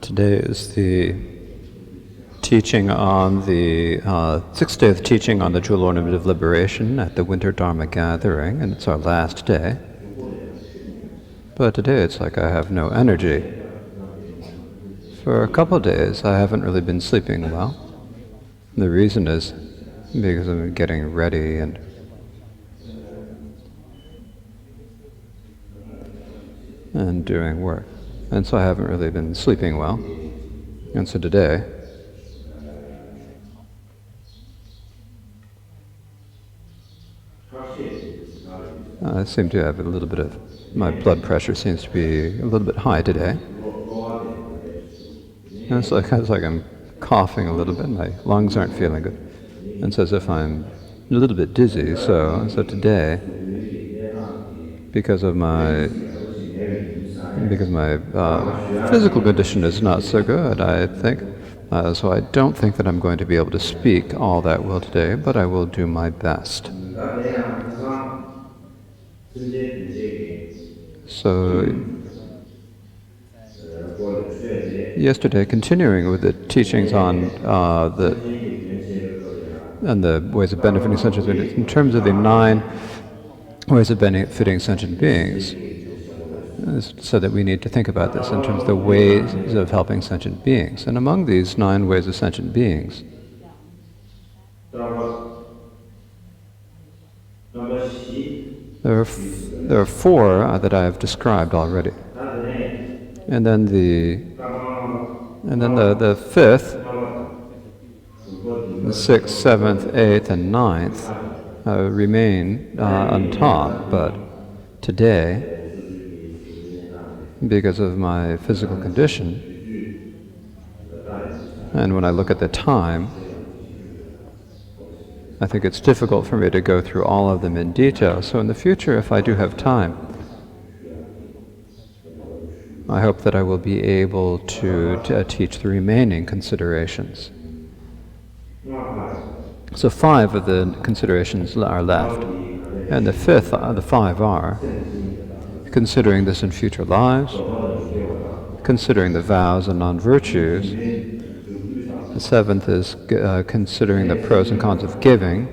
Today is the teaching on the sixth day of the teaching on the Jewel Ornament of Liberation at the Winter Dharma Gathering, and it's our last day. But today it's like I have no energy. For a couple of days I haven't really been sleeping well. The reason is because I'm getting ready and doing work. And so I haven't really been sleeping well. And so today, I seem to have a little bit of, my blood pressure seems to be a little bit high today. And it's like I'm coughing a little bit, my lungs aren't feeling good. And it's as if I'm a little bit dizzy, so today, because my physical condition is not so good, I think. So I don't think that I'm going to be able to speak all that well today, but I will do my best. So, yesterday, continuing with the teachings on the ways of benefiting sentient beings, in terms of the 9 ways of benefiting sentient beings, so that we need to think about this in terms of the ways of helping sentient beings. And among these 9 ways of sentient beings, there are 4 that I have described already. And then the 5th, the 6th, 7th, 8th, and 9th remain on top, but today, because of my physical condition, and when I look at the time, I think it's difficult for me to go through all of them in detail. So in the future, if I do have time, I hope that I will be able to teach the remaining considerations. So 5 of the considerations are left, and the 5th, the 5 are considering this in future lives, considering the vows and non-virtues. The 7th is considering the pros and cons of giving.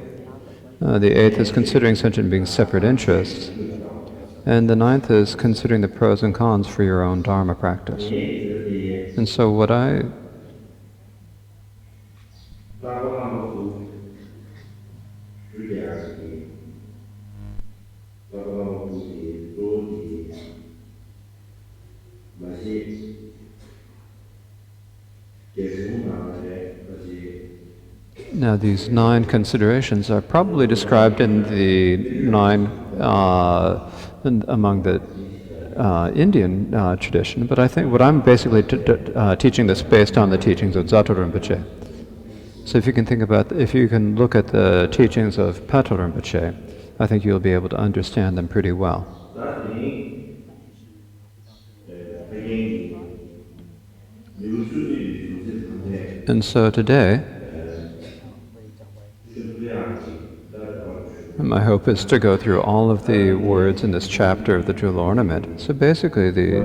The 8th is considering sentient beings' separate interests. And the 9th is considering the pros and cons for your own Dharma practice. And so what I Now these 9 considerations are probably described in the 9 among the Indian tradition, but I think what I'm basically teaching this based on the teachings of Zato Rinpoche. So if you can think about, if you can look at the teachings of Pato Rinpoche, I think you'll be able to understand them pretty well. And so today, my hope is to go through all of the words in this chapter of the Jewel Ornament. So basically,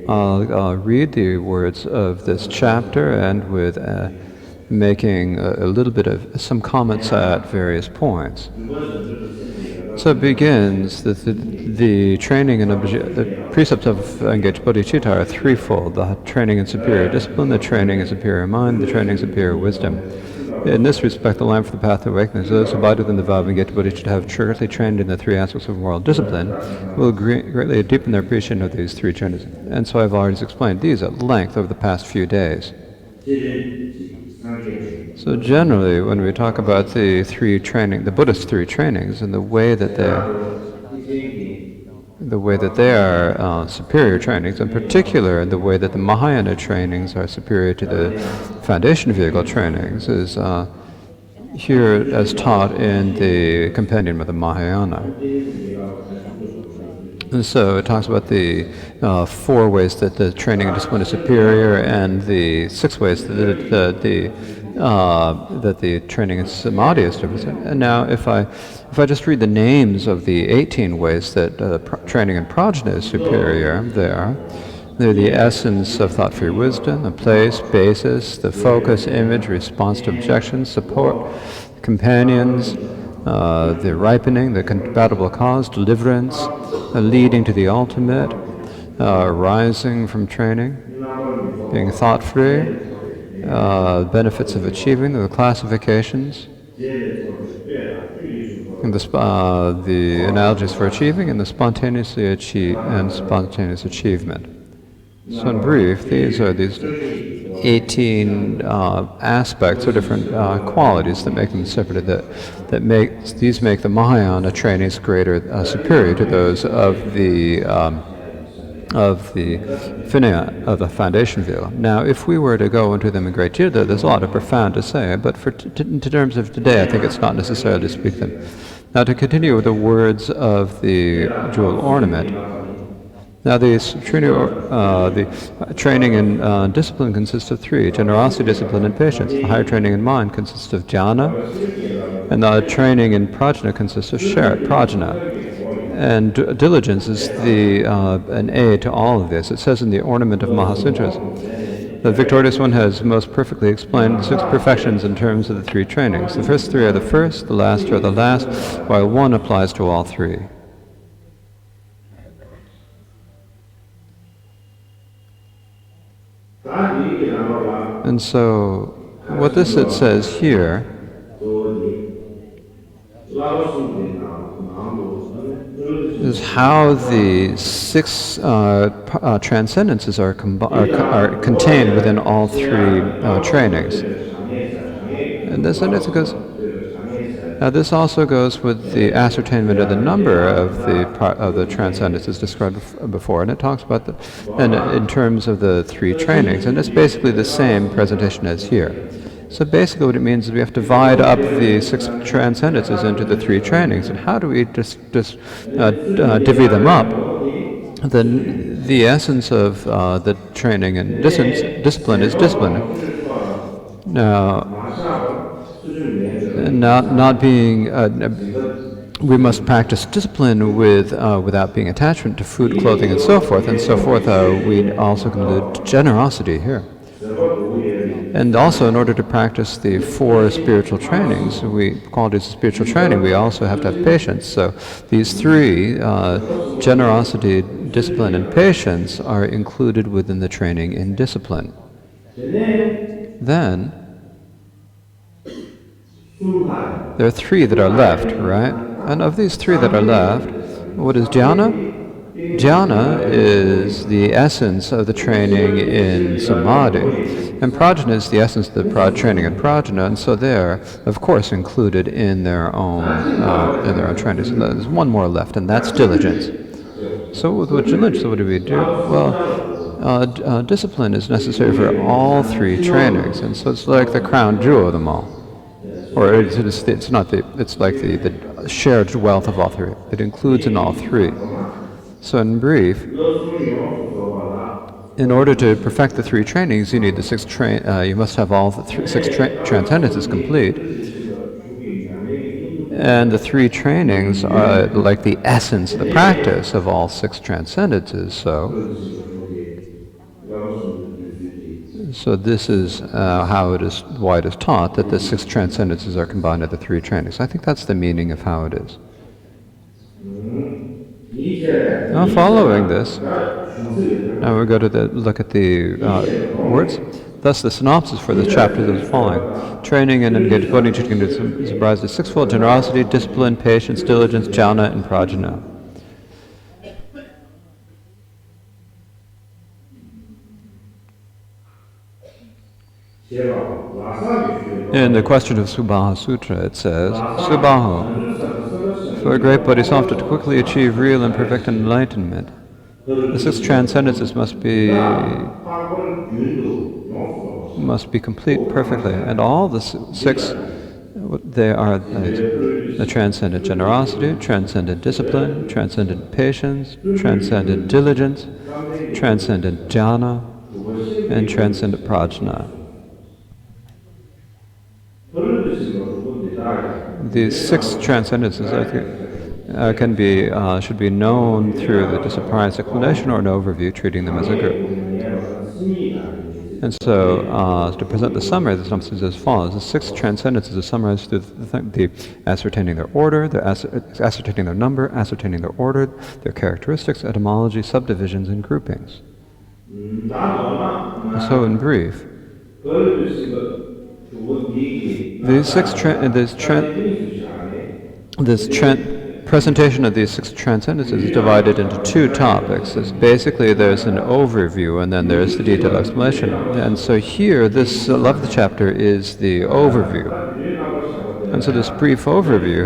I'll read the words of this chapter, and with making a little bit of some comments at various points. So it begins that the training and the precepts of engaged bodhicitta are threefold: the training in superior discipline, the training in superior mind, the training in superior wisdom. In this respect, the line for the path to awakening is those who abide within the vow of engaged bodhicitta have truly trained in the three aspects of moral discipline will greatly deepen their appreciation of these three trainings. And so I've already explained these at length over the past few days. So generally, when we talk about the Buddhist three trainings, and the way that they are superior trainings, in particular the way that the Mahayana trainings are superior to the foundation vehicle trainings, is here as taught in the Compendium of the Mahayana. And so it talks about the 4 ways that the training and discipline is superior, and the 6 ways that the training in samadhi is different. And now, if I just read the names of the 18 ways that training in prajna is superior, they're the essence of thought-free wisdom, the place, basis, the focus, image, response to objections, support, companions, the ripening, the compatible cause, deliverance, leading to the ultimate, arising from training, being thought-free, benefits of achieving, the classifications, and the analogies for achieving, and the spontaneous achievement. So in brief, these are these 18 aspects or different qualities that make them separate, that make the Mahayana trainings greater, superior to those of the Vinaya, of the foundation vehicle. Now, if we were to go into them in great detail, there's a lot of profound to say, but in terms of today, I think it's not necessary to speak them. Now, to continue with the words of the jewel ornament. Now, the training in discipline consists of 3: generosity, discipline, and patience. The higher training in mind consists of jhana, and the training in prajna consists of prajna. And diligence is an aid to all of this. It says in the Ornament of Mahasutras, the victorious one has most perfectly explained the 6 perfections in terms of the 3 trainings. The first 3 are the first, the last are the last, while one applies to all 3. And so, what it says here is how the 6 transcendences are contained within all 3 trainings. And this also goes with the ascertainment of the number of the transcendences described before, and it talks about in terms of the 3 trainings, and it's basically the same presentation as here. So basically what it means is we have to divide up the 6 transcendences into the 3 trainings. And how do we just divvy them up? Then the essence of the training and discipline is discipline. Now, we must practice discipline without being attachment to food, clothing, and so forth. We also include generosity here. And also, in order to practice the 4 spiritual trainings, qualities of spiritual training, we also have to have patience. So these 3, generosity, discipline, and patience, are included within the training in discipline. Then, there are 3 that are left, right? And of these 3 that are left, what is jhana? Jhana is the essence of the training in samadhi, and prajna is the essence of the training in prajna, and so they're, of course, included in their own training. So there's one more left, and that's diligence. So with diligence, what do we do? Well, discipline is necessary for all 3 trainings, and so it's like the crown jewel of them all. Or it's like the shared wealth of all 3. It includes in all 3. So in brief, in order to perfect the 3 trainings, you need the 6 you must have all the 6 transcendences complete. And the 3 trainings are like the essence, the practice of all 6 transcendences. So this is why it is taught that the 6 transcendences are combined at the 3 trainings. I think that's the meaning of how it is. Now, following this, now we go to look at the words. Thus, the synopsis for this chapter is as following: training and engaged devoting to is comprised of 6-fold generosity, discipline, patience, diligence, jhana, and prajna. In the question of Subhaha Sutra, it says, Subhaho, for a great bodhisattva to quickly achieve real and perfect enlightenment, the 6 transcendences must be complete perfectly, and all the 6, they are the transcendent generosity, transcendent discipline, transcendent patience, transcendent diligence, transcendent jhana, and transcendent prajna. These 6 transcendences should be known through the surprise explanation or an overview, treating them as a group. And so, to present the summary of the synopsis as follows: the 6 transcendences are summarized through the ascertaining their order, ascertaining their number, ascertaining their order, their characteristics, etymology, subdivisions, and groupings. So, in brief, presentation of these 6 transcendences is divided into 2 topics. Basically, there's an overview, and then there's the detailed explanation. And so here, this 11th chapter is the overview. And so this brief overview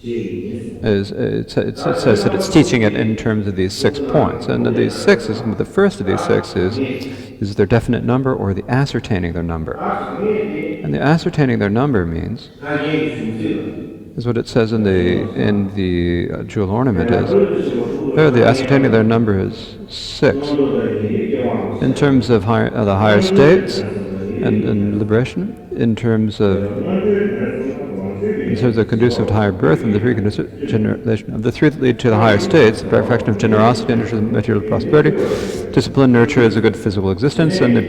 it says that it's teaching it in terms of these 6 points. And these 6 the first of these 6 is their definite number, or the ascertaining their number. And the ascertaining their number means, is what it says in the jewel ornament is, the ascertaining their number is 6. In terms of the higher states and liberation, in terms of conducive to higher birth, and the 3 conducive generation of the 3 that lead to the higher states: the perfection of generosity nurtures material prosperity, discipline nurtures a good physical existence, and the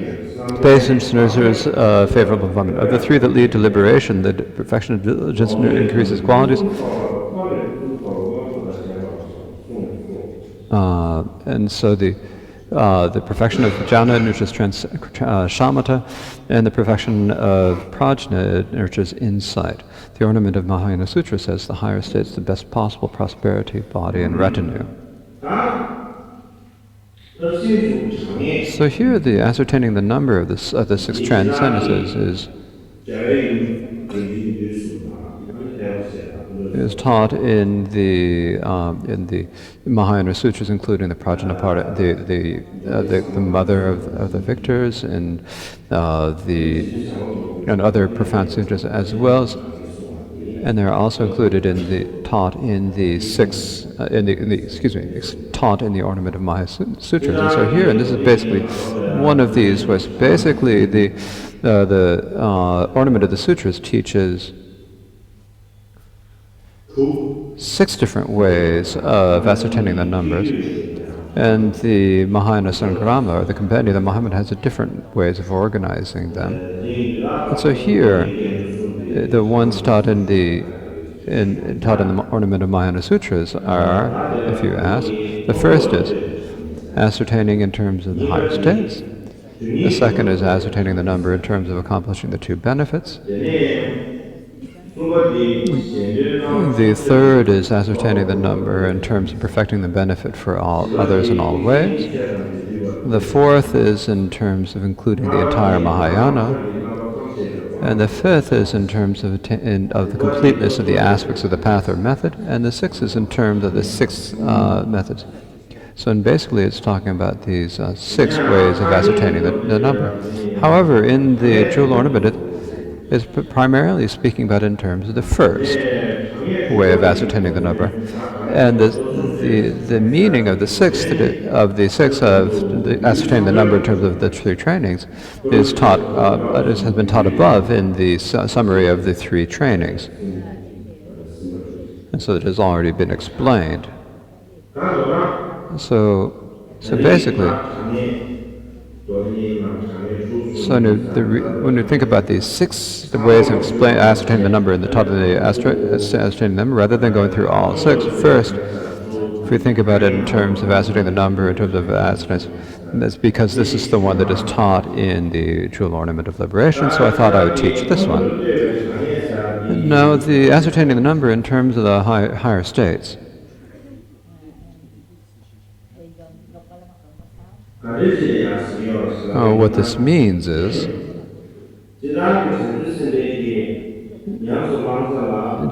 patience nurtures favorable environment. Of the 3 that lead to liberation, the perfection of diligence increases qualities, and so the perfection of jhana nurtures shamatha, and the perfection of prajna nurtures insight. The Ornament of Mahayana Sutra says the higher states, the best possible prosperity, body, and retinue. So here, the ascertaining the number of the 6 transcendences is taught in the Mahayana Sutras, including the Prajnapada, the mother of the victors, and other profound sutras as well. And they're also included taught in the Ornament of Mahayana Sutras. And so here, and this is basically one of these, was basically the Ornament of the Sutras teaches 6 different ways of ascertaining the numbers. And the Mahayana Sangrama, or the Compendium of Muhammad, has different ways of organizing them. And so here, the ones taught in the Ornament of Mahayana Sutras are, if you ask, the first is ascertaining in terms of the higher states. The second is ascertaining the number in terms of accomplishing the 2 benefits. The third is ascertaining the number in terms of perfecting the benefit for all others in all ways. The fourth is in terms of including the entire Mahayana. And the 5th is in terms of the completeness of the aspects of the path or method. And the 6th is in terms of the 6 methods. So basically it's talking about these 6 ways of ascertaining the number. However, in the jewel ornament, is primarily speaking about in terms of the first way of ascertaining the number, and the meaning of the sixth of ascertaining the number in terms of the 3 trainings is taught has been taught above in the summary of the 3 trainings, and so it has already been explained. So basically, when you think about these six ways of ascertaining the number in the top of the ascertaining number, rather than going through all six, first, if we think about it in terms of ascertaining the number, in terms of ascertaining, that's because this is the one that is taught in the Jewel Ornament of Liberation, so I thought I would teach this one. Now, the ascertaining the number in terms of the higher states. What this means is,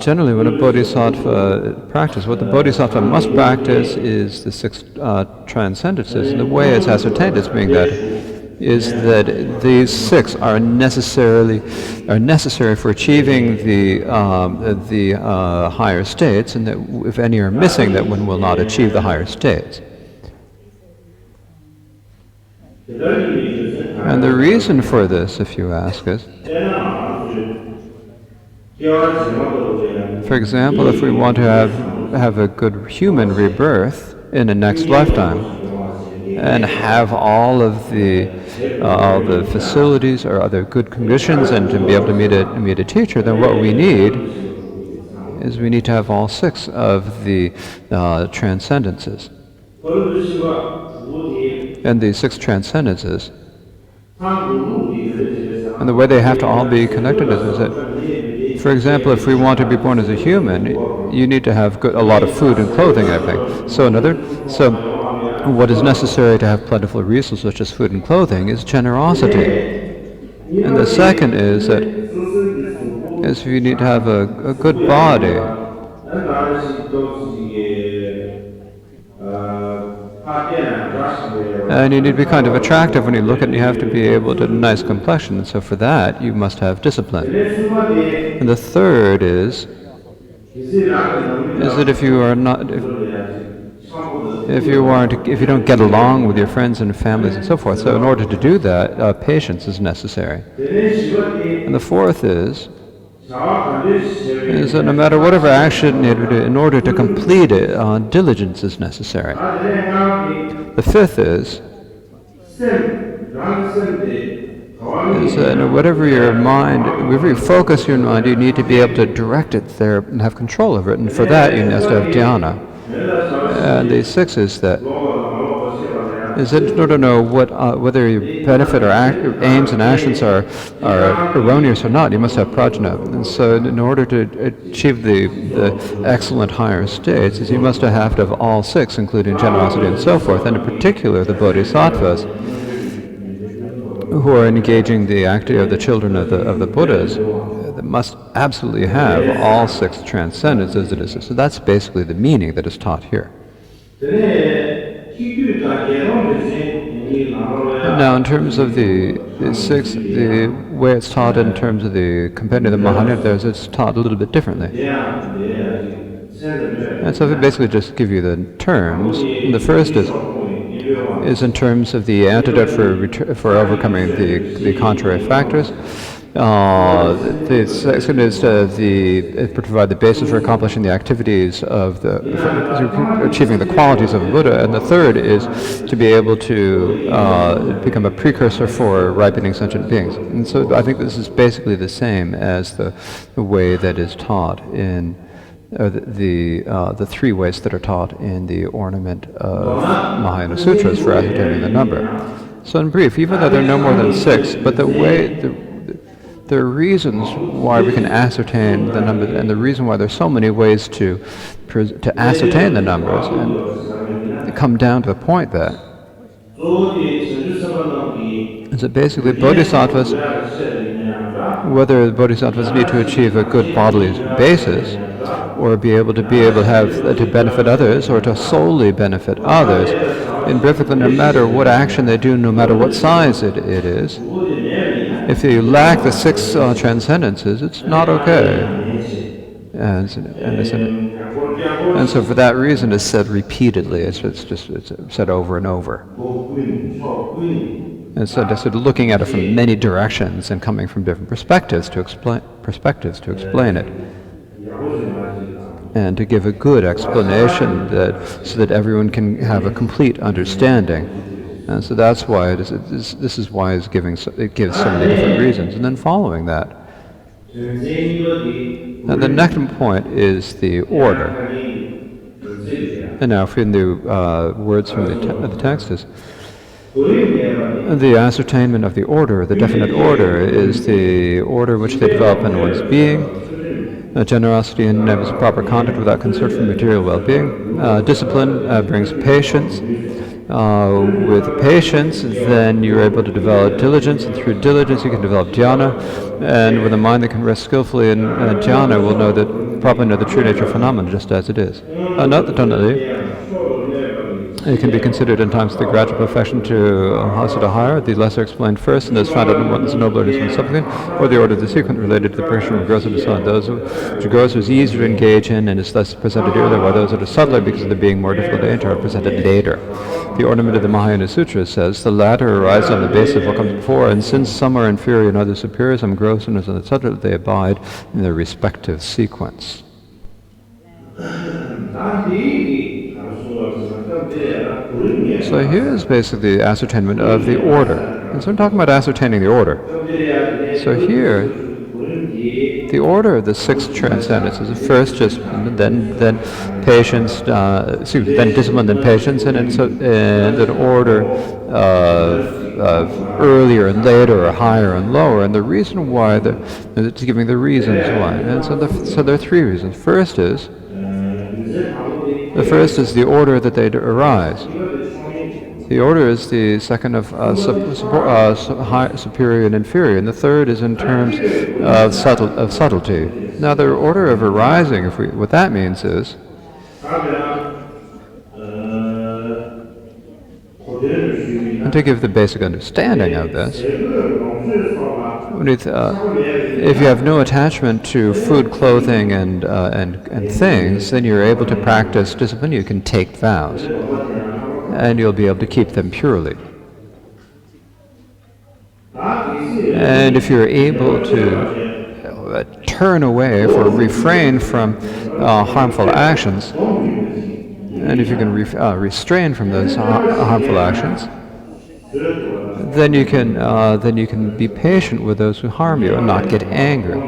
generally when a bodhisattva practices, what the bodhisattva must practice is the six transcendences, and the way it's ascertained as being that is that these six are necessary for achieving the higher states, and that if any are missing, that one will not achieve the higher states. And the reason for this, if you ask, is, for example, if we want to have a good human rebirth in the next lifetime, and have all the facilities or other good conditions, and to be able to meet a teacher, then what we need is we need to have all six of the transcendences. And the six transcendences, and the way they have to all be connected is that, for example, if we want to be born as a human, you need to have a lot of food and clothing and everything. So what is necessary to have plentiful resources such as food and clothing is generosity. And the second is that you need to have a good body. And you need to be kind of attractive when you look at it, you have to be able to have a nice complexion, and so for that you must have discipline. And the third is that if you don't get along with your friends and families and so forth, so in order to do that, patience is necessary. And the fourth is that no matter whatever action you do, in order to complete it, diligence is necessary. The fifth is that whatever you focus your mind, you need to be able to direct it there and have control over it, and for that you must have dhyana. And the sixth is that in order to know whether your benefit or aims and actions are erroneous or not, you must have prajna. And so in order to achieve the excellent higher states, you must have to have all six, including generosity and so forth, and in particular the bodhisattvas, who are engaging the activity of the children of the Buddhas, that must absolutely have all six transcendences. So that's basically the meaning that is taught here. And now, in terms of the six, the way it's taught in terms of the compendium of the Mahaniyas, it's taught a little bit differently. And so, if I basically just give you the terms, the first is in terms of the antidote for overcoming the contrary factors. The second is to provide the basis for accomplishing the activities for achieving the qualities of a Buddha, and the third is to be able to become a precursor for ripening sentient beings. And so I think this is basically the same as the way that is taught in the three ways that are taught in the Ornament of Mahayana Sutras for ascertaining the number. So in brief, even though there are no more than six, but there are reasons why we can ascertain the numbers, and the reason why there's so many ways to ascertain the numbers, and they come down to the point that basically bodhisattvas, whether the bodhisattvas need to achieve a good bodily basis, or be able to have to benefit others, or to solely benefit others, in briefly, no matter what action they do, no matter what size it is, if they lack the six transcendences, it's not okay. And so for that reason, it's said repeatedly. It's said over and over. And so just looking at it from many directions and coming from different perspectives to explain it. and to give a good explanation so that everyone can have a complete understanding. And so that's why this is why it gives so many different reasons. And then following that, now the next point is the order. And now from the words from the text is, the ascertainment of the order, the definite order, is the order which they develop in one's being. Generosity enables proper conduct without concern for material well-being. Discipline brings patience. With patience, then you're able to develop diligence, and through diligence you can develop dhyana. And with a mind that can rest skillfully in dhyana, will probably know the true nature of phenomena just as it is. Not that it can be considered in times the gradual perfection to Hasada higher, the lesser explained first, and those found out in what is nobler is subsequent, or the order of the sequent related to the progression from grosser to subtle. Those which are grosser is easier to engage in and is less presented earlier, while those that are subtler because of the being more difficult to enter are presented later. The ornament of the Mahayana Sutra says, the latter arises on the basis of what comes before, and since some are inferior and others superior, some grosser and others subtler, they abide in their respective sequence. So here's basically the ascertainment of the order. And so I'm talking about ascertaining the order. So here, the order of the six transcendences is first just then patience, then discipline, then patience, and an order of earlier and later, or higher and lower. And the reason why, it's giving the reasons why. And so there are three reasons. The first is the order that they arise. The order is the second of superior and inferior, and the third is in terms of subtlety. Now, the order of arising, what that means is, and to give the basic understanding of this, if you have no attachment to food, clothing, and things, then you're able to practice discipline. You can take vows, and you'll be able to keep them purely. And if you're able to turn away or refrain from harmful actions, and if you can restrain from those harmful actions, then you can be patient with those who harm you and not get angry,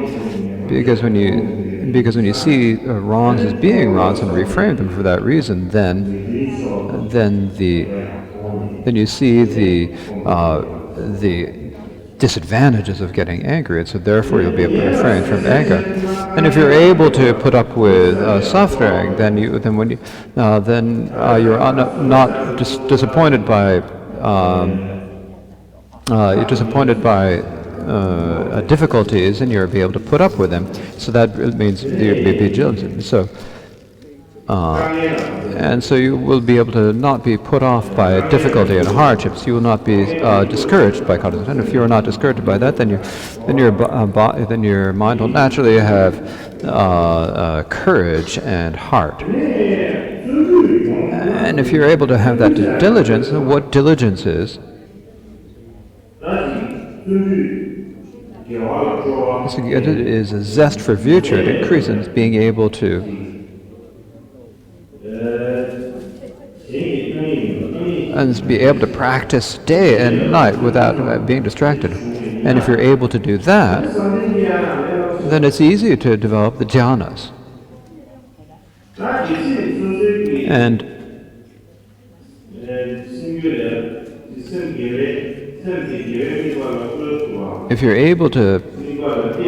because when you see wrongs as being wrongs and reframe them for that reason, then you see the disadvantages of getting angry, and so therefore you'll be able to refrain from anger. And if you're able to put up with suffering, then you're not disappointed by difficulties, and you'll be able to put up with them. So that means you'll be vigilant. And so you will be able to not be put off by difficulty and hardships. You will not be discouraged by conflict. And if you are not discouraged by that, then your mind will naturally have courage and heart. And if you're able to have that diligence, what diligence is, it is a zest for virtue. It increases being able to be able to practice day and night without being distracted. And if you're able to do that, then it's easy to develop the jhanas. And if you're able to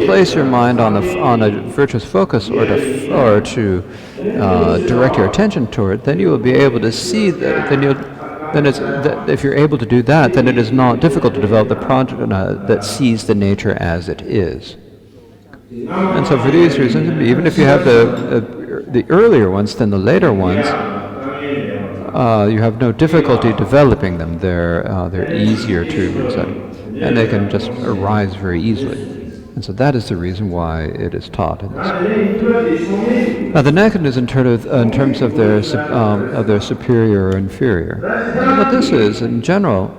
place your mind on a virtuous focus, or to direct your attention toward, then you will be able to see that. If you're able to do that, then it is not difficult to develop the prajna that sees the nature as it is. And so, for these reasons, even if you have the earlier ones, then the later ones, you have no difficulty developing them. They're easier to recite, and they can just arise very easily. And so that is the reason why it is taught in this. Now, the next is in terms of their superior or inferior. And what this is, in general,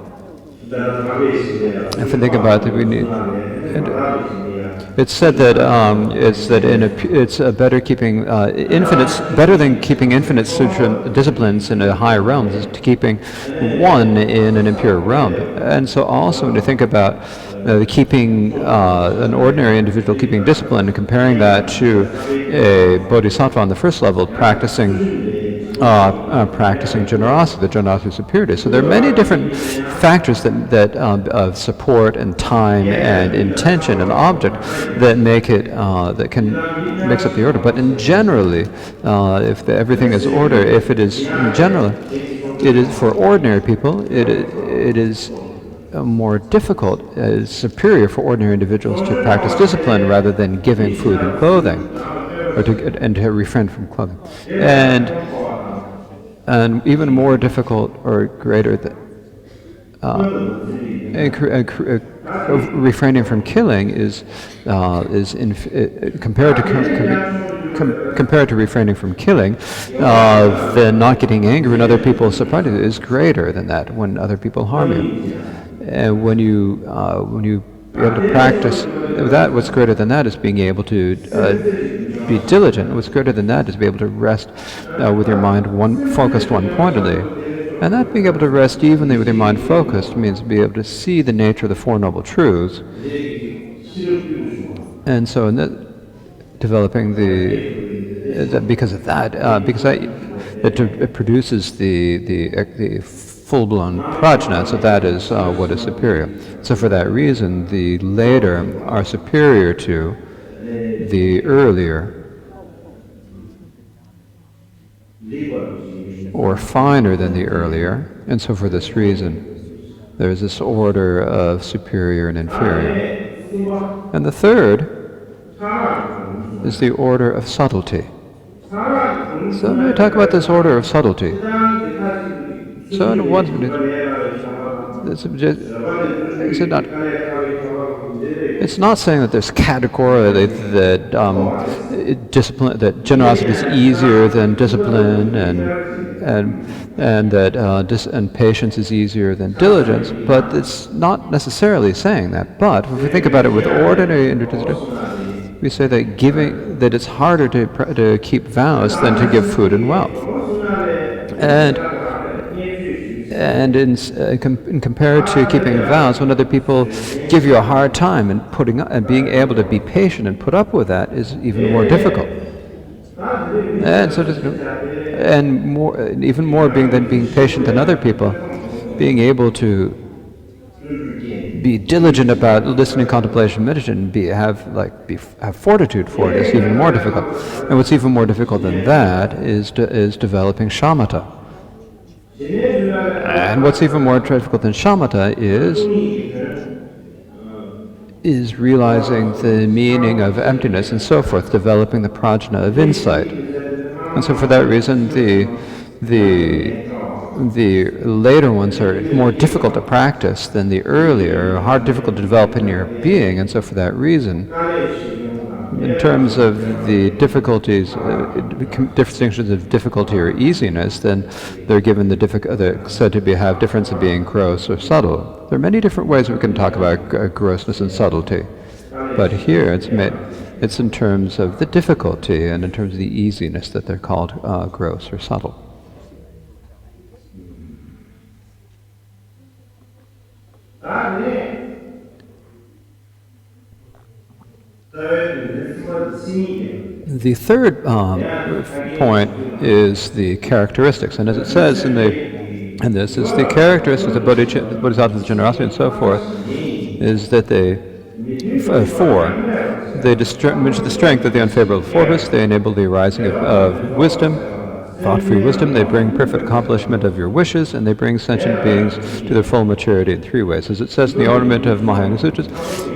if we think about it, It's said that it's better keeping better than keeping infinite sutra disciplines in a high realm is to keeping one in an impure realm. And so also when you think about keeping an ordinary individual keeping discipline and comparing that to a bodhisattva on the first level practicing generosity, the generosity of superiority. So there are many different factors that of support and time and intention and object that make it that can mix up the order. But in generally, if everything is order, if it is in general, it is for ordinary people. It is more difficult, superior for ordinary individuals to practice discipline rather than giving food and clothing, or to refrain from clothing, and even more difficult or greater refraining from killing is compared to refraining from killing, then not getting angry when other people surprise you is greater than that when other people harm you. And when you be able to practice that, what's greater than that is being able to be diligent. What's greater than that is be able to rest with your mind focused one-pointedly. And that being able to rest evenly with your mind focused means to be able to see the nature of the Four Noble Truths. And so in that, developing because of that, it produces the full-blown prajna, so that is what is superior. So for that reason, the later are superior to the earlier, or finer than the earlier, and so for this reason, there's this order of superior and inferior. And the third is the order of subtlety. So let me talk about this order of subtlety. So in one it's not saying that there's categorically that generosity is easier than discipline, and that patience is easier than diligence. But it's not necessarily saying that. But if we think about it with ordinary individuals, we say that it's harder to keep vows than to give food and wealth. And in compared to keeping vows, when other people give you a hard time and being able to be patient and put up with that is even more difficult. And so, even more being patient than other people, being able to be diligent about listening, contemplation, meditation, have fortitude for it is even more difficult. And what's even more difficult than that is developing shamatha. And what's even more difficult than shamatha is realizing the meaning of emptiness and so forth, developing the prajna of insight. And so for that reason, the later ones are more difficult to practice than the earlier, difficult to develop in your being. And so for that reason, in terms of the difficulties, distinctions of difficulty or easiness, then they're given they're said to have difference of being gross or subtle. There are many different ways we can talk about grossness and subtlety, but here it's in terms of the difficulty and in terms of the easiness that they're called gross or subtle. The third point is the characteristics, and as it says in this is the characteristics of bodhisattva's generosity and so forth, is that they diminish the strength of the unfavorable force, they enable the arising of wisdom, thought-free wisdom, they bring perfect accomplishment of your wishes, and they bring sentient beings to their full maturity in three ways. As it says in the Ornament of Mahayana Sutras,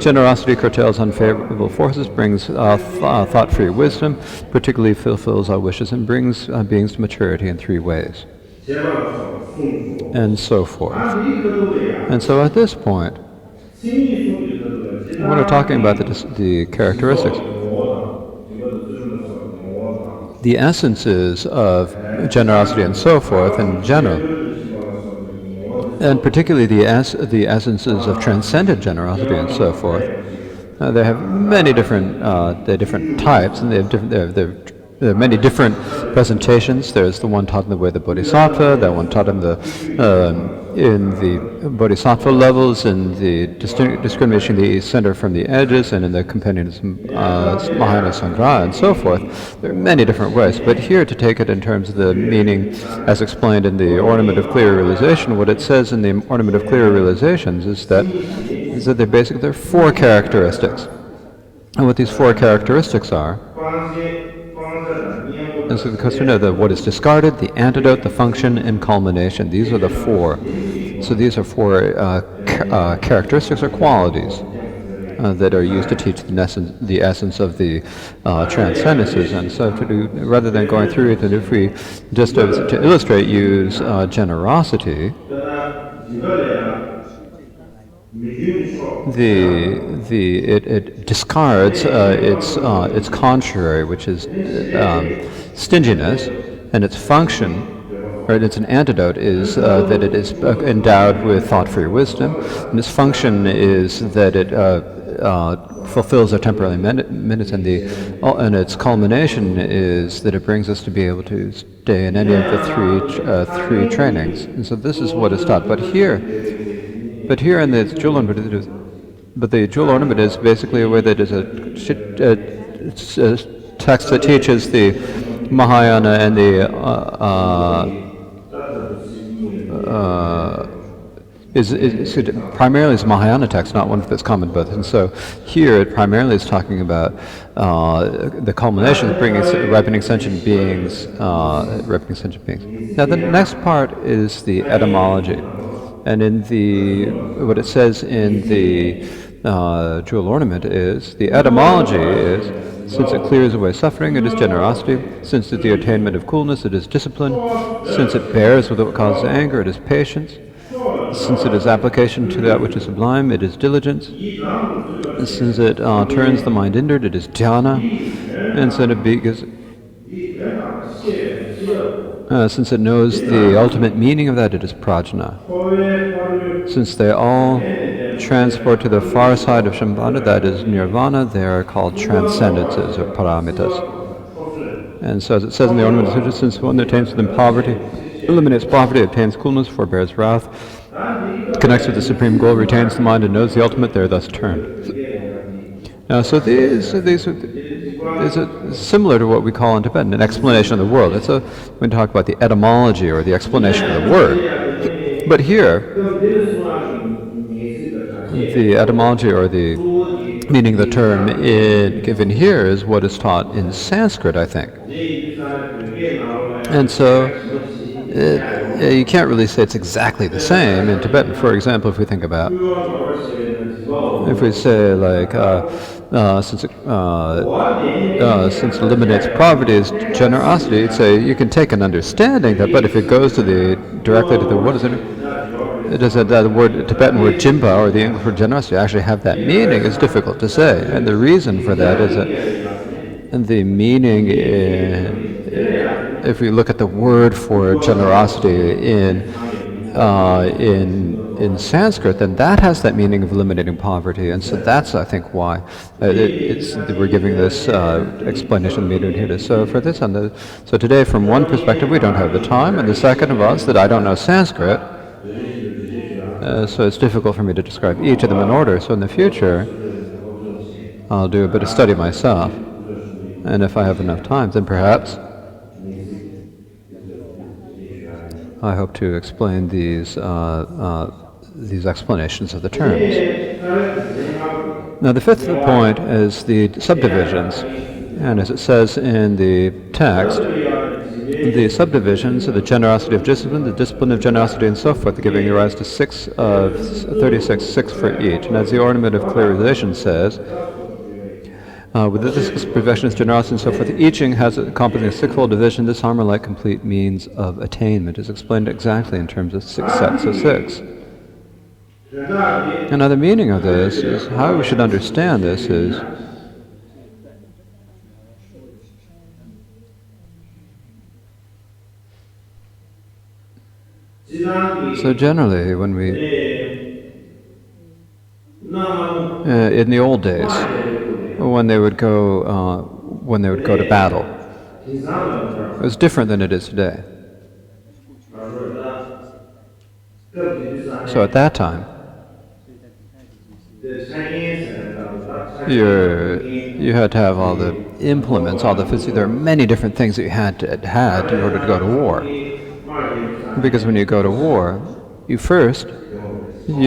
generosity curtails unfavorable forces, brings thought-free wisdom, particularly fulfills our wishes, and brings beings to maturity in three ways, and so forth. And so at this point, when we're talking about the characteristics, the essences of generosity and so forth in general, and particularly the essences of transcendent generosity and so forth, They have many different types, and they have there are many different presentations. There's the one taught in the way of the Bodhisattva, that one taught in the Bodhisattva levels, in the discrimination the center from the edges, and in the compendium Mahayana Sangra, and so forth. There are many different ways, but here to take it in terms of the meaning as explained in the Ornament of Clear Realization, what it says in the Ornament of Clear Realizations is that there are four characteristics. And what these four characteristics are, and so the question of what is discarded, the antidote, the function, and culmination. These are the four. So these are four characteristics or qualities that are used to teach the essence of the transcendences. And so rather than going through it, and if we just to illustrate use generosity, it discards its contrary, which is stinginess, and its function, or it's an antidote, is that it is endowed with thought-free wisdom, and its function is that it fulfills our temporary minutes, and its culmination is that it brings us to be able to stay in any of the three trainings. And so this is what is taught. But here in the jewel ornament, the jewel ornament is basically a way that is a text that teaches the Mahayana and the primarily is Mahayana text, not one that's common both. And so here it primarily is talking about the culmination of ripening sentient beings. Now the next part is the etymology, and what it says in the jewel ornament is the etymology is. Since it clears away suffering, it is generosity. Since it is the attainment of coolness, it is discipline. Since it bears with what causes anger, it is patience. Since it is application to that which is sublime, it is diligence. And since it turns the mind inward, it is dhyana. And since it knows the ultimate meaning of that, it is prajna. Since they all transport to the far side of Shambhala, that is nirvana, they are called transcendences or paramitas. And so as it says in the Ornament of Sutra, since one attains within poverty, eliminates poverty, obtains coolness, forbears wrath, connects with the supreme goal, retains the mind, and knows the ultimate, they are thus turned. Now, so these are similar to what we call in Tibetan an explanation of the world. We talk about the etymology or the explanation of the word. But here, the etymology or the meaning of the term given here is what is taught in Sanskrit, I think. And so you can't really say it's exactly the same in Tibetan. For example, if we think about, if we say like, since it eliminates poverty is generosity, you'd say you can take an understanding that, but if it goes directly to the, what is it? Does the Tibetan word jimpa or the English word generosity actually have that meaning? It's difficult to say. And the reason for that is that the meaning, if we look at the word for generosity in Sanskrit, then that has that meaning of eliminating poverty. And so that's, I think, why we're giving this explanation of the meaning here. So for this, so today, from one perspective, we don't have the time, and the second of us, that I don't know Sanskrit. So it's difficult for me to describe each of them in order. So in the future, I'll do a bit of study myself. And if I have enough time, then perhaps I hope to explain these explanations of the terms. Now the fifth point is the subdivisions. And as it says in the text, the subdivisions of the generosity of discipline, the discipline of generosity, and so forth, giving rise to 36 for each. And as the Ornament of Clear Realization says, with this profession is generosity and so forth, each has encompassing a sixfold division. This harmony-like complete means of attainment is explained exactly in terms of 6 sets of 6. And now the meaning of this is, how we should understand this is, so generally, when we, in the old days, when they would go to battle. It was different than it is today. So at that time, you had to have all the implements, all the physical. There are many different things that you had to had in order to go to war. Because when you go to war, you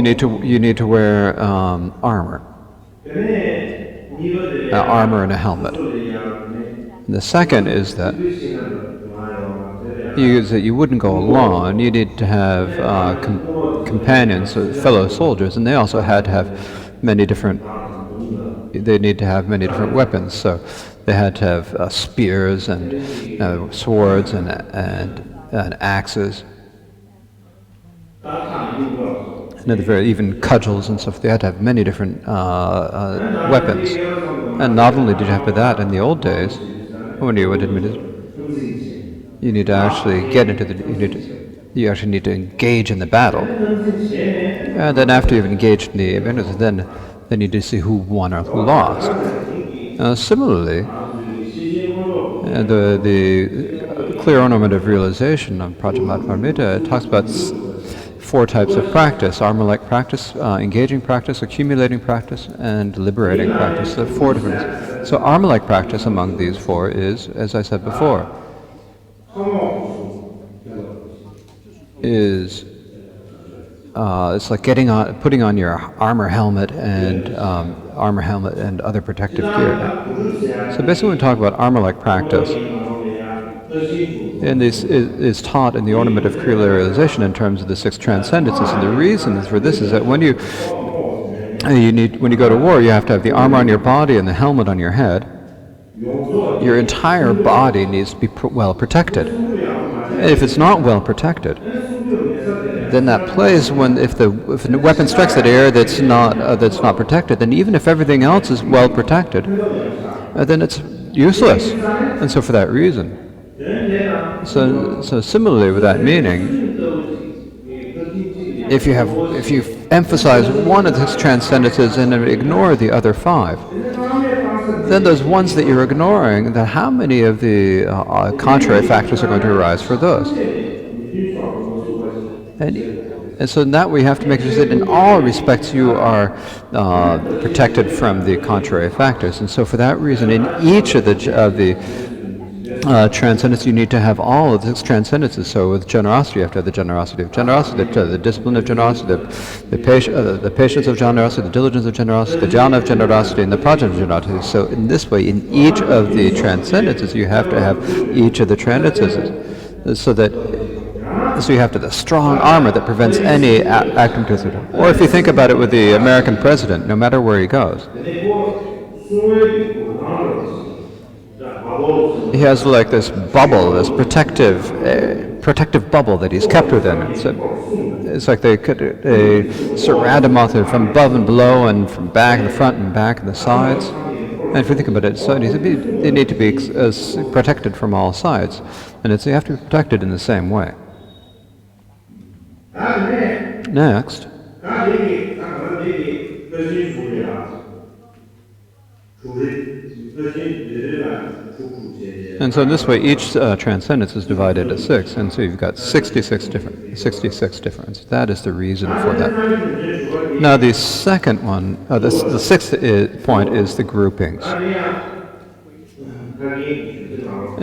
need to wear armor, armor and a helmet. And the second is that you wouldn't go alone. You need to have companions, fellow soldiers, and they also had to have many different. They need to have many different weapons. So they had to have spears and swords and axes, and even cudgels and stuff. They had to have many different weapons. And not only did you have that in the old days, when you would admit it, you need to actually get into you actually need to engage in the battle. And then after you've engaged in the event, then you need to see who won or who lost. Similarly, the clear ornament of realization of Prajnaparamita talks about 4 types of practice: armor-like practice, engaging practice, accumulating practice, and liberating practice. There are 4 different. So armor-like practice among these 4 is, as I said before, it's like putting on your armor helmet and other protective gear. So basically, when we talk about armor-like practice, and this is taught in the Ornament of Clear Realization in terms of the 6 transcendences. And the reason for this is that when you go to war, you have to have the armor on your body and the helmet on your head. Your entire body needs to be well protected. If it's not well protected, then that place, if the weapon strikes that area that's not protected, then even if everything else is well protected, then it's useless. And so for that reason, so similarly with that meaning, if you emphasize one of the 6 transcendences and ignore the other 5, then those ones that you're ignoring, then how many of the contrary factors are going to arise for those? And so in that way, you have to make sure that in all respects you are protected from the contrary factors. And so for that reason, in each of the transcendence, you need to have all of these transcendences. So with generosity, you have to have the generosity of generosity, the discipline of generosity, the patience of generosity, the diligence of generosity, the jhana of generosity, and the prajna of generosity. So in this way, in each of the transcendences, you have to have each of the transcendences, so you have to have the strong armor that prevents any act of disorder. Or if you think about it with the American president, no matter where he goes, he has like this bubble, this protective bubble that he's kept within. It's like they surround him from above and below, and from back and the front and back and the sides. And if you think about it, so they need to be protected from all sides, and you have to be protected in the same way. Next, and so in this way, each transcendence is divided into 6, and so you've got 66 difference. That is the reason for that. Now, the second one, the 6th point is the groupings.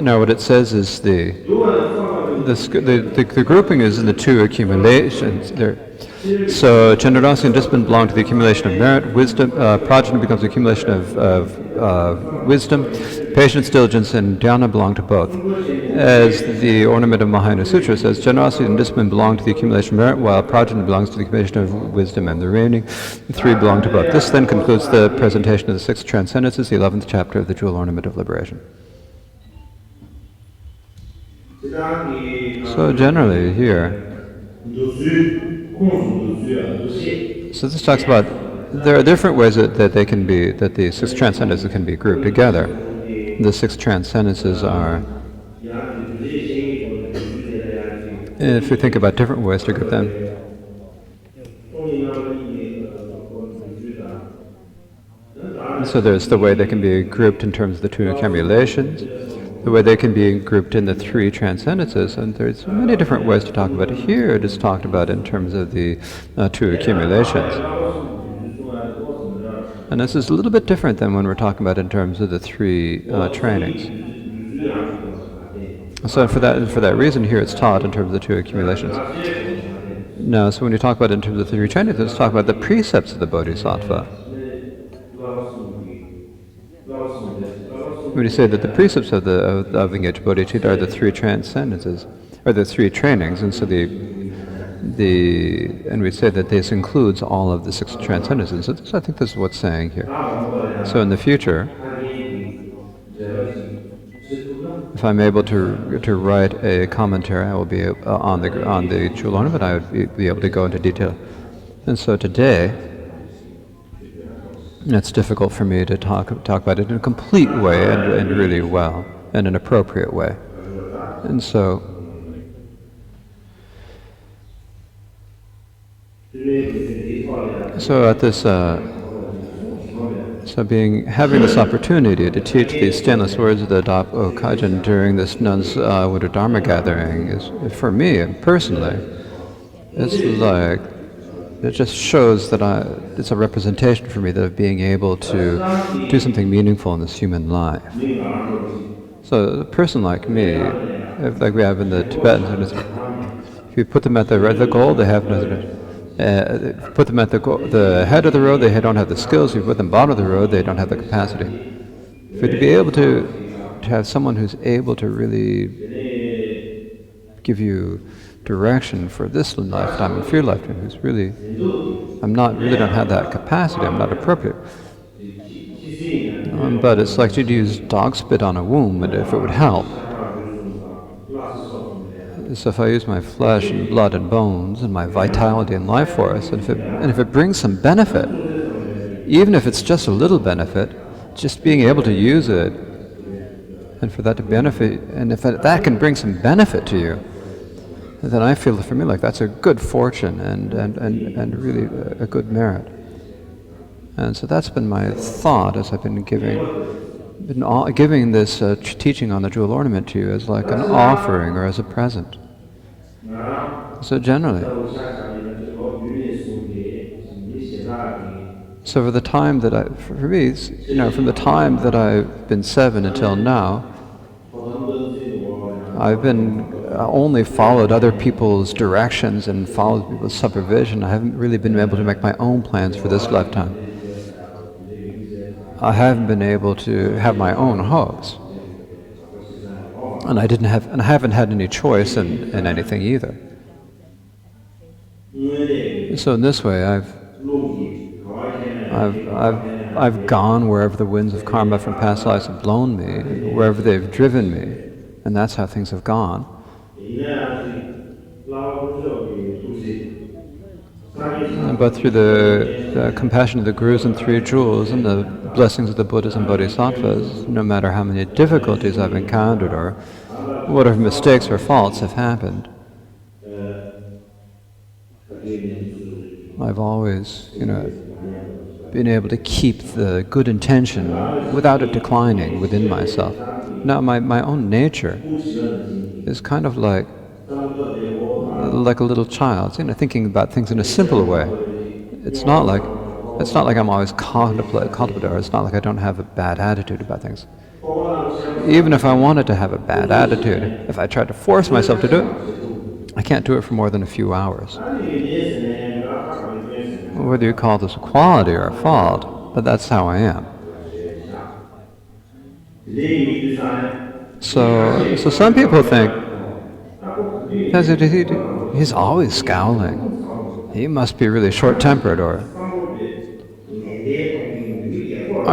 Now, what it says is the grouping is in the 2 accumulations. So generosity and discipline belong to the accumulation of merit. Wisdom, prajna becomes the accumulation of wisdom. Patience, diligence, and dhyana belong to both. As the Ornament of Mahayana Sutra says, generosity and discipline belong to the accumulation of merit, while prajna belongs to the accumulation of wisdom, and the remaining 3 belong to both. This then concludes the presentation of the 6 transcendences, the 11th chapter of the Jewel Ornament of Liberation. So generally here, so this talks about there are different ways that the 6 transcendences can be grouped together. The 6 transcendences are, if you think about different ways to group them, So there's the way they can be grouped in terms of the two accumulations, the way they can be grouped in the three transcendences, and there's many different ways to talk about it. Here it is talked about in terms of the two accumulations. And this is a little bit different than when we're talking about in terms of the three trainings. So for that reason here it's taught in terms of the two accumulations. Now, so when you talk about it in terms of the three trainings, let's talk about the precepts of the Bodhisattva. When you say that the precepts of engaged bodhicitta are the three transcendences, or the three trainings, and so and we say that this includes all of the six transcendences. So I think this is what's saying here. So in the future, if I'm able to write a commentary, I will be on the Jewel Ornament. I would be able to go into detail. And so today, it's difficult for me to talk about it in a complete way and really well, and an appropriate way. And so at this, having this opportunity to teach these stainless words of the Dapo Kajin during this nuns' Winter Dharma gathering is, for me personally, it's like, it just shows that it's a representation for me of being able to do something meaningful in this human life. So a person like me, like we have in the Tibetans, if you put them at the goal, they have nothing. Put them at the head of the road, they don't have the skills. If you put them bottom of the road, they don't have the capacity. For to be able to have someone who's able to really give you direction for this lifetime and for your lifetime, who's really, don't have that capacity, I'm not appropriate. But it's like you'd use dog spit on a wound, and if it would help. So if I use my flesh and blood and bones and my vitality and life force, and if it brings some benefit, even if it's just a little benefit, just being able to use it, and for that to benefit, and if that can bring some benefit to you, then I feel for me like that's a good fortune and really a good merit. And so that's been my thought as I've been giving this teaching on the Jewel Ornament to you as like an offering or as a present. So generally, so for the time that for me, from the time that I've been 7 until now, I've been only followed other people's directions and followed people's supervision. I haven't really been able to make my own plans for this lifetime. I haven't been able to have my own hopes, and I haven't had any choice in anything either. So in this way, I've gone wherever the winds of karma from past lives have blown me, wherever they've driven me, and that's how things have gone. But through the compassion of the Gurus and Three Jewels and the blessings of the Buddhas and Bodhisattvas, no matter how many difficulties I've encountered or whatever mistakes or faults have happened, I've always, been able to keep the good intention without it declining within myself. Now, my own nature is kind of like a little child, thinking about things in a simple way. It's not like I'm always contemplative. It's not like I don't have a bad attitude about things. Even if I wanted to have a bad attitude, if I tried to force myself to do it, I can't do it for more than a few hours. Whether you call this a quality or a fault, but that's how I am. So some people think, he's always scowling. He must be really short-tempered, or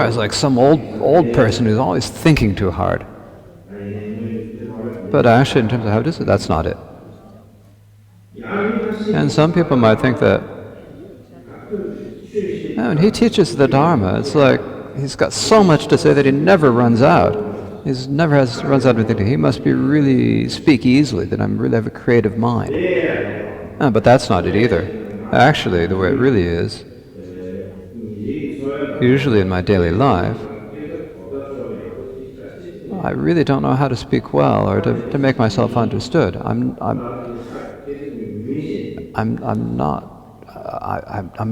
it's like some old person who's always thinking too hard. But actually, in terms of how it is, that's not it. And some people might think that when he teaches the Dharma, it's like he's got so much to say that he never runs out. He never runs out of anything. He must be really speak easily, that I'm really have a creative mind. But that's not it either. Actually, the way it really is Usually in my daily life, I really don't know how to speak well or to make myself understood. I'm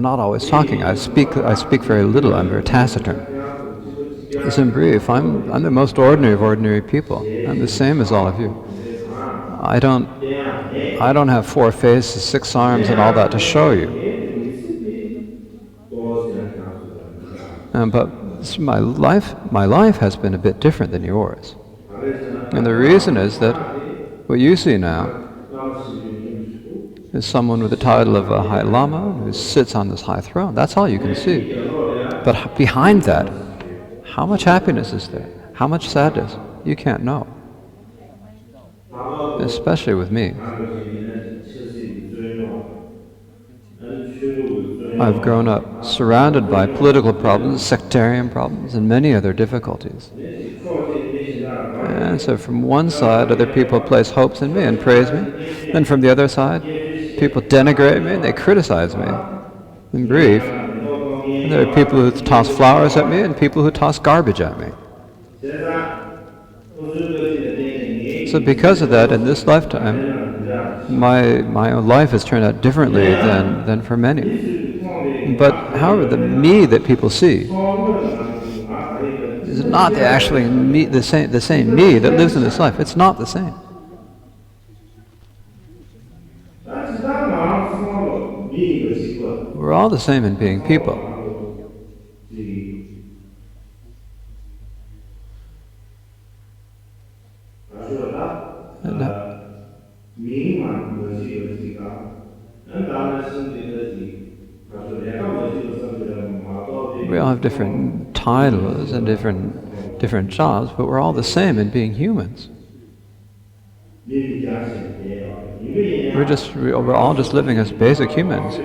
not always talking. I speak very little. I'm very taciturn. As in brief, I'm the most ordinary of ordinary people. I'm the same as all of you. I don't have 4 faces, 6 arms, and all that to show you. But my life has been a bit different than yours. And the reason is that what you see now is someone with the title of a High Lama who sits on this high throne. That's all you can see. But behind that, how much happiness is there? How much sadness? You can't know. Especially with me. I've grown up surrounded by political problems, sectarian problems, and many other difficulties. And so from one side, other people place hopes in me and praise me. Then from the other side, people denigrate me and they criticize me. In brief, there are people who toss flowers at me and people who toss garbage at me. So because of that, in this lifetime, my life has turned out differently than for many. But however, the me that people see is not actually me, the same me that lives in this life. It's not the same. We're all the same in being people. We all have different titles and different jobs, but we're all the same in being humans. We're all just living as basic humans.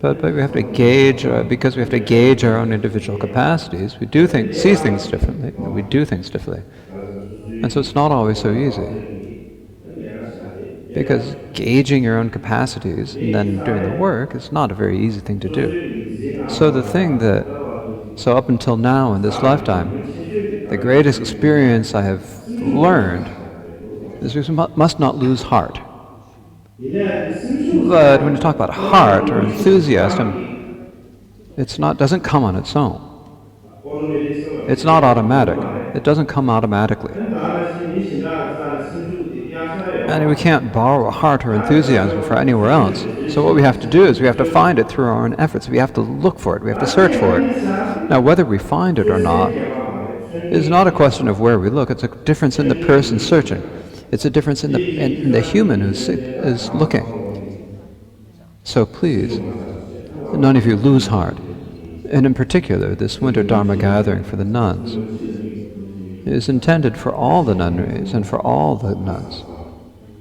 But we have to gauge, because we have to gauge our own individual capacities. We see things differently. We do things differently. And so it's not always so easy. Because gauging your own capacities and then doing the work is not a very easy thing to do. So so up until now in this lifetime, the greatest experience I have learned is we must not lose heart. But when you talk about heart or enthusiasm, doesn't come on its own. It's not automatic. It doesn't come automatically. And we can't borrow a heart or enthusiasm from anywhere else. So what we have to do is we have to find it through our own efforts. We have to look for it. We have to search for it. Now, whether we find it or not is not a question of where we look. It's a difference in the person searching. It's a difference in the human who is looking. So please, none of you lose heart. And in particular, this winter Dharma gathering for the nuns is intended for all the nunneries and for all the nuns.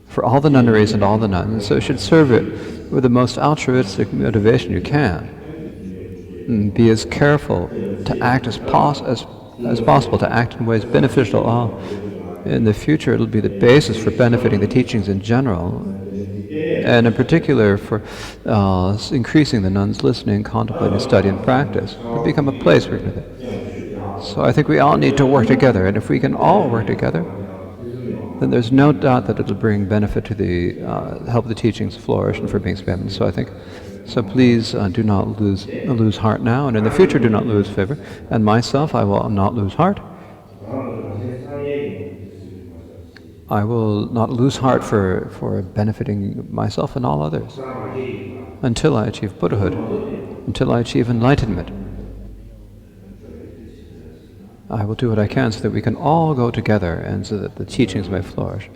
For all the nunneries and all the nuns. So you should serve it with the most altruistic motivation you can. And be as careful to act as possible, to act in ways beneficial to all. In the future, it'll be the basis for benefiting the teachings in general, and in particular for increasing the nuns' listening, contemplating, study, and practice. It'll become a place where we can do that. So I think we all need to work together, and if we can all work together, then there's no doubt that it'll bring benefit to help the teachings flourish and for being expanded. So please do not lose heart now, and in the future do not lose favor. And myself, I will not lose heart. I will not lose heart for benefiting myself and all others until I achieve Buddhahood, until I achieve enlightenment. I will do what I can so that we can all go together and so that the teachings may flourish.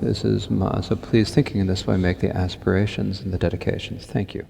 So please, thinking in this way, make the aspirations and the dedications. Thank you.